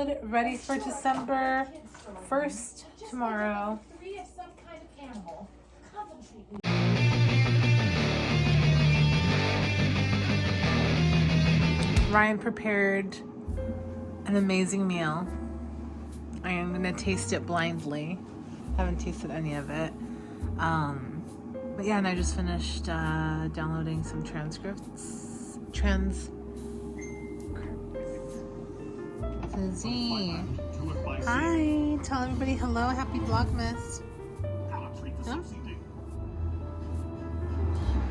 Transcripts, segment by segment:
download, ready for December 1st tomorrow. Ryan prepared an amazing meal. I am gonna taste it blindly. Haven't tasted any of it. But yeah, and I just finished downloading some transcripts. Susie. Hi. Tell everybody hello. Happy Vlogmas. Huh?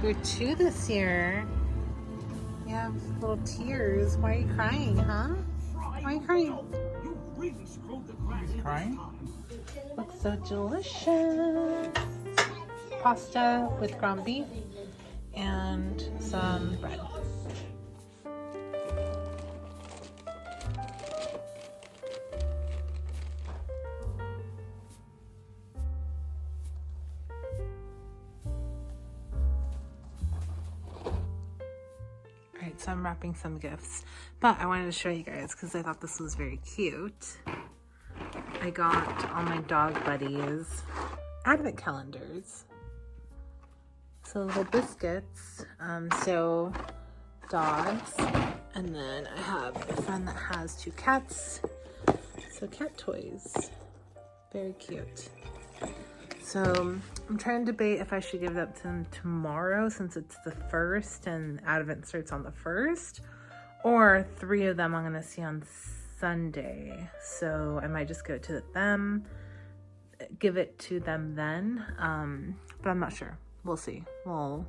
You're 2 this year. You have little tears. Why are you crying, huh? Why are you crying? Crying? Looks so delicious. Pasta with ground beef and some bread. Alright, so I'm wrapping some gifts, but I wanted to show you guys because I thought this was very cute. I got all my dog buddies advent calendars. So little biscuits, so dogs, and then I have a friend that has 2 cats, so cat toys. Very cute. So I'm trying to debate if I should give that to them tomorrow since it's the 1st and Advent starts on the 1st, or 3 of them I'm gonna see on Sunday. So I might just give it to them then, but I'm not sure. We'll see. We'll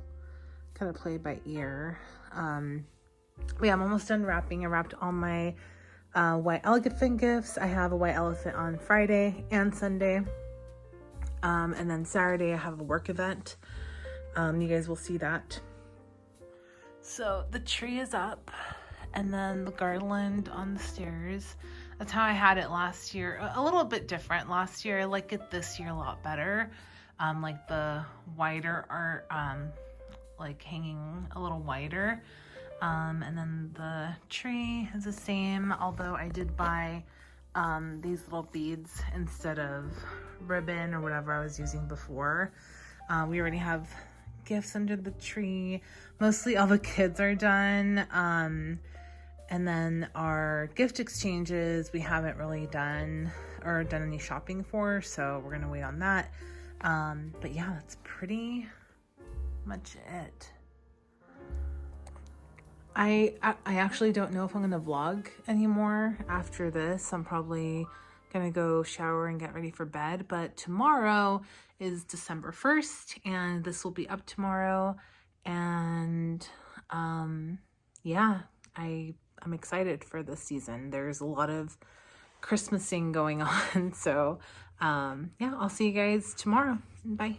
kind of play by ear. But yeah, I'm almost done wrapping. I wrapped all my white elephant gifts. I have a white elephant on Friday and Sunday. And then Saturday I have a work event. You guys will see that. So the tree is up and then the garland on the stairs. That's how I had it last year. A little bit different. Last year I like it this year a lot better. Like the wider art, like hanging a little wider. And then the tree is the same, although I did buy these little beads instead of ribbon or whatever I was using before. We already have gifts under the tree. Mostly all the kids are done. And then our gift exchanges we haven't really done or done any shopping for, so we're gonna wait on that. But yeah, that's pretty much it. I actually don't know if I'm gonna vlog anymore after this. I'm probably gonna go shower and get ready for bed, but tomorrow is December 1st and this will be up tomorrow. And yeah, I'm excited for this season. There's a lot of Christmasing going on. So yeah, I'll see you guys tomorrow. Bye.